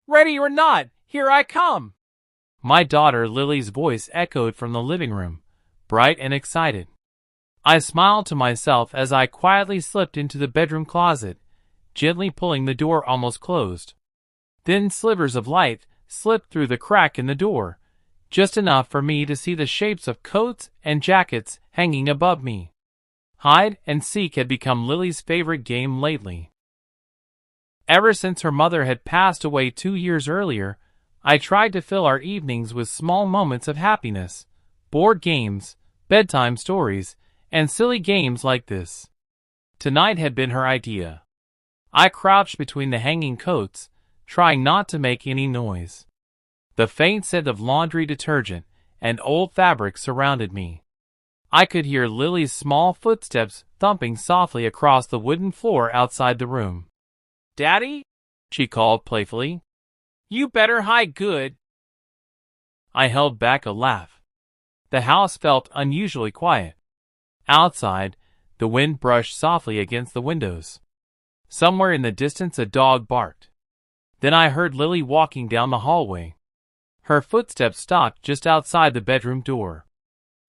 Ready or not, here I come. My daughter Lily's voice echoed from the living room, bright and excited. I smiled to myself as I quietly slipped into the bedroom closet, gently pulling the door almost closed. Thin slivers of light slipped through the crack in the door, just enough for me to see the shapes of coats and jackets hanging above me. Hide and seek had become Lily's favorite game lately. Ever since her mother had passed away 2 years earlier, I tried to fill our evenings with small moments of happiness, board games, bedtime stories, and silly games like this. Tonight had been her idea. I crouched between the hanging coats, trying not to make any noise. The faint scent of laundry detergent and old fabric surrounded me. I could hear Lily's small footsteps thumping softly across the wooden floor outside the room. "Daddy?" she called playfully. "You better hide good." I held back a laugh. The house felt unusually quiet. Outside, the wind brushed softly against the windows. Somewhere in the distance a dog barked. Then I heard Lily walking down the hallway. Her footsteps stopped just outside the bedroom door.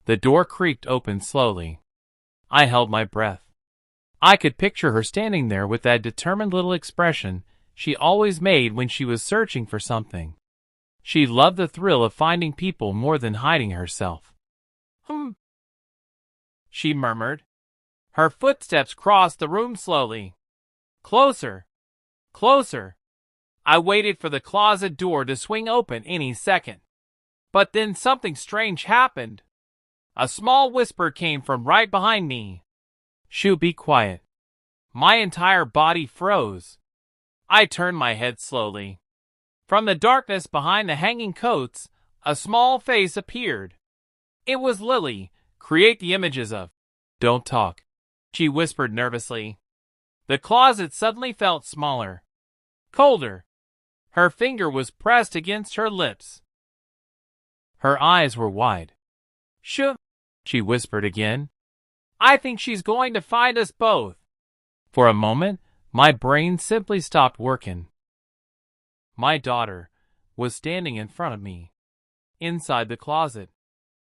The door creaked open slowly. I held my breath. I could picture her standing there with that determined little expression she always made when she was searching for something. She loved the thrill of finding people more than hiding herself. She murmured. Her footsteps crossed the room slowly. Closer. Closer. I waited for the closet door to swing open any second. But then something strange happened. A small whisper came from right behind me. "Shoo, be quiet." My entire body froze. I turned my head slowly. From the darkness behind the hanging coats, a small face appeared. It was Lily. "Create the images of." "Don't talk," she whispered nervously. The closet suddenly felt smaller. Colder. Her finger was pressed against her lips. Her eyes were wide. "Shh," she whispered again. "I think she's going to find us both." For a moment, my brain simply stopped working. My daughter was standing in front of me, inside the closet.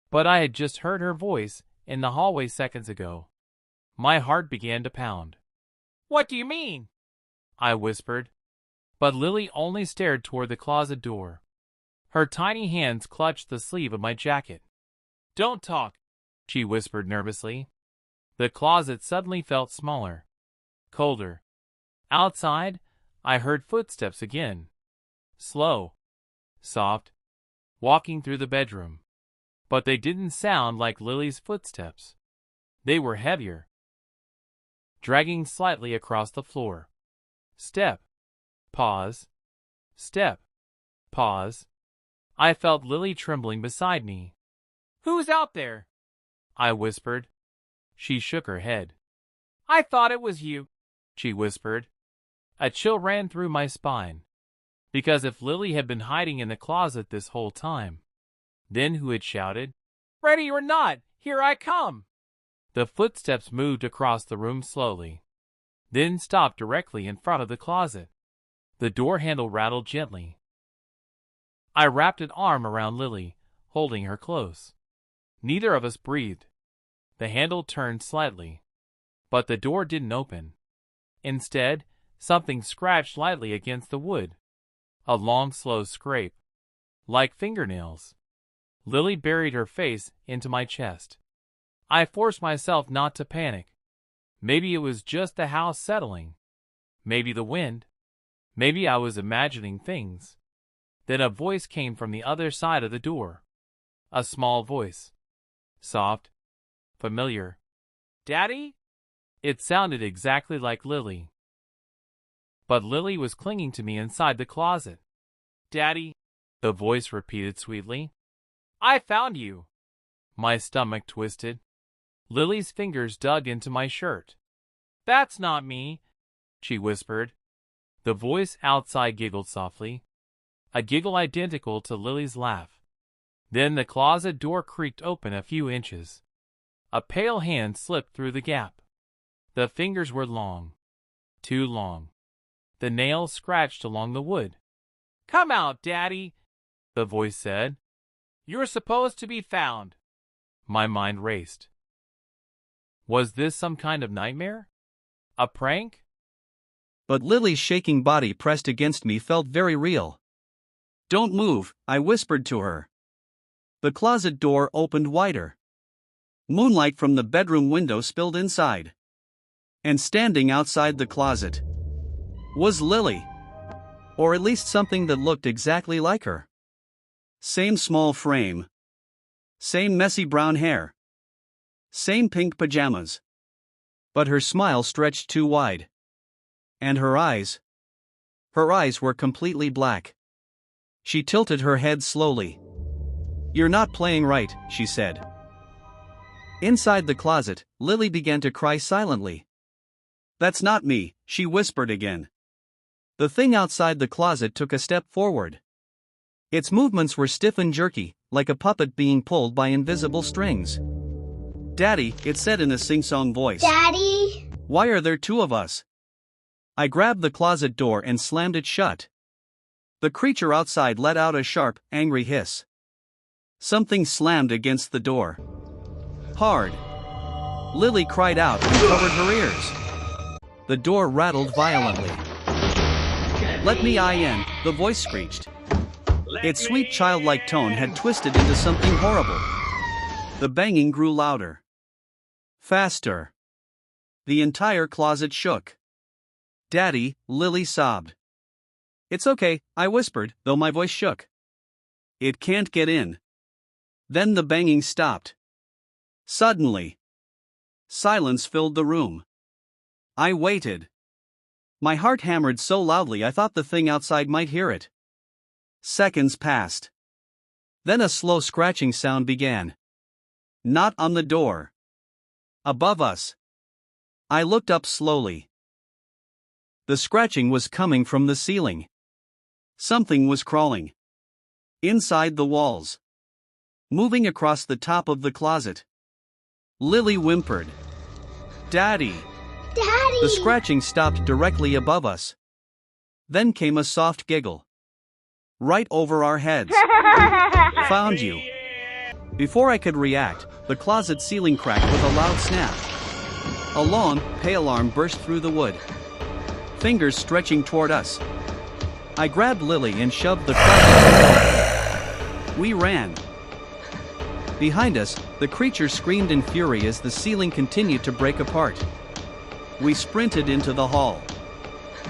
But I had just heard her voice in the hallway seconds ago. My heart began to pound. "What do you mean?" I whispered. But Lily only stared toward the closet door. Her tiny hands clutched the sleeve of my jacket. "Don't talk," she whispered nervously. The closet suddenly felt smaller, colder. Outside, I heard footsteps again. Slow, soft, walking through the bedroom. But they didn't sound like Lily's footsteps. They were heavier, dragging slightly across the floor. Step. Pause. Step. Pause. I felt Lily trembling beside me. "Who's out there?" I whispered. She shook her head. "I thought it was you," she whispered. A chill ran through my spine. Because if Lily had been hiding in the closet this whole time, then who had shouted, "Ready or not, here I come"? The footsteps moved across the room slowly, then stopped directly in front of the closet. The door handle rattled gently. I wrapped an arm around Lily, holding her close. Neither of us breathed. The handle turned slightly, but the door didn't open. Instead, something scratched lightly against the wood. A long, slow scrape, like fingernails. Lily buried her face into my chest. I forced myself not to panic. Maybe it was just the house settling. Maybe the wind. Maybe I was imagining things. Then a voice came from the other side of the door. A small voice. Soft. Familiar. "Daddy?" It sounded exactly like Lily. But Lily was clinging to me inside the closet. "Daddy," the voice repeated sweetly. "I found you." My stomach twisted. Lily's fingers dug into my shirt. "That's not me," she whispered. The voice outside giggled softly, a giggle identical to Lily's laugh. Then the closet door creaked open a few inches. A pale hand slipped through the gap. The fingers were long, too long. The nails scratched along the wood. Come out, Daddy, the voice said. You're supposed to be found. My mind raced. Was this some kind of nightmare? A prank? But Lily's shaking body pressed against me felt very real. Don't move, I whispered to her. The closet door opened wider. Moonlight from the bedroom window spilled inside. And standing outside the closet was Lily. Or at least something that looked exactly like her. Same small frame. Same messy brown hair. Same pink pajamas. But her smile stretched too wide. And her eyes were completely black. She tilted her head slowly. You're not playing right, she said. Inside the closet, Lily began to cry silently. That's not me, she whispered again. The thing outside the closet took a step forward. Its movements were stiff and jerky, like a puppet being pulled by invisible strings. Daddy, it said in a sing-song voice. Daddy? Why are there two of us? I grabbed the closet door and slammed it shut. The creature outside let out a sharp, angry hiss. Something slammed against the door. Hard. Lily cried out and covered her ears. The door rattled violently. Let me in, the voice screeched. Its sweet childlike tone had twisted into something horrible. The banging grew louder. Faster. The entire closet shook. Daddy, Lily sobbed. It's okay, I whispered, though my voice shook. It can't get in. Then the banging stopped. Suddenly. Silence filled the room. I waited. My heart hammered so loudly I thought the thing outside might hear it. Seconds passed. Then a slow scratching sound began. Not on the door. Above us. I looked up slowly. The scratching was coming from the ceiling. Something was crawling. Inside the walls. Moving across the top of the closet. Lily whimpered. Daddy! Daddy! The scratching stopped directly above us. Then came a soft giggle. Right over our heads. Found you. Before I could react, the closet ceiling cracked with a loud snap. A long, pale arm burst through the wood. Fingers stretching toward us. I grabbed Lily and shoved the closet. We ran. Behind us, the creature screamed in fury as the ceiling continued to break apart. We sprinted into the hall.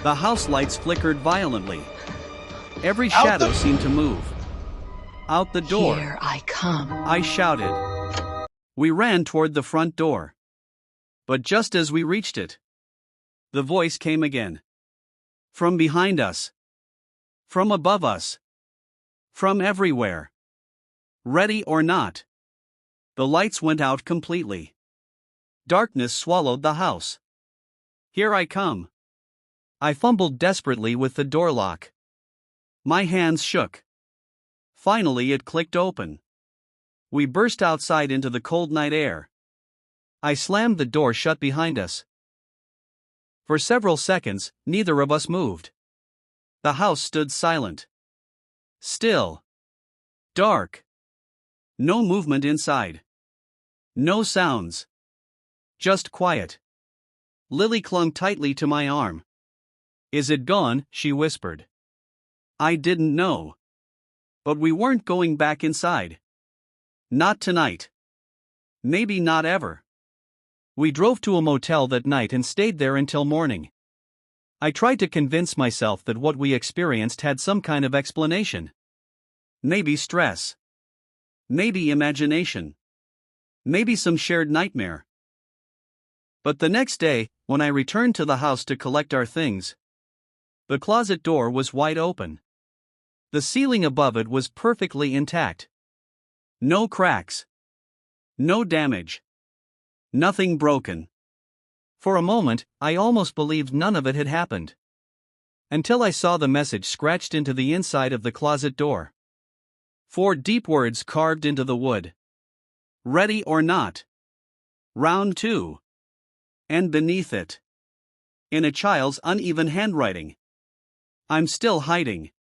The house lights flickered violently. Every shadow seemed to move. Out the door. Here I come. I shouted. We ran toward the front door. But just as we reached it, the voice came again. From behind us. From above us. From everywhere. Ready or not. The lights went out completely. Darkness swallowed the house. Here I come. I fumbled desperately with the door lock. My hands shook. Finally it clicked open. We burst outside into the cold night air. I slammed the door shut behind us. For several seconds, neither of us moved. The house stood silent. Still. Dark. No movement inside. No sounds. Just quiet. Lily clung tightly to my arm. Is it gone? She whispered. I didn't know. But we weren't going back inside. Not tonight. Maybe not ever. We drove to a motel that night and stayed there until morning. I tried to convince myself that what we experienced had some kind of explanation. Maybe stress. Maybe imagination. Maybe some shared nightmare. But the next day, when I returned to the house to collect our things, the closet door was wide open. The ceiling above it was perfectly intact. No cracks. No damage. Nothing broken. For a moment, I almost believed none of it had happened. Until I saw the message scratched into the inside of the closet door. 4 deep words carved into the wood. Ready or not. Round 2. And beneath it, in a child's uneven handwriting, I'm still hiding.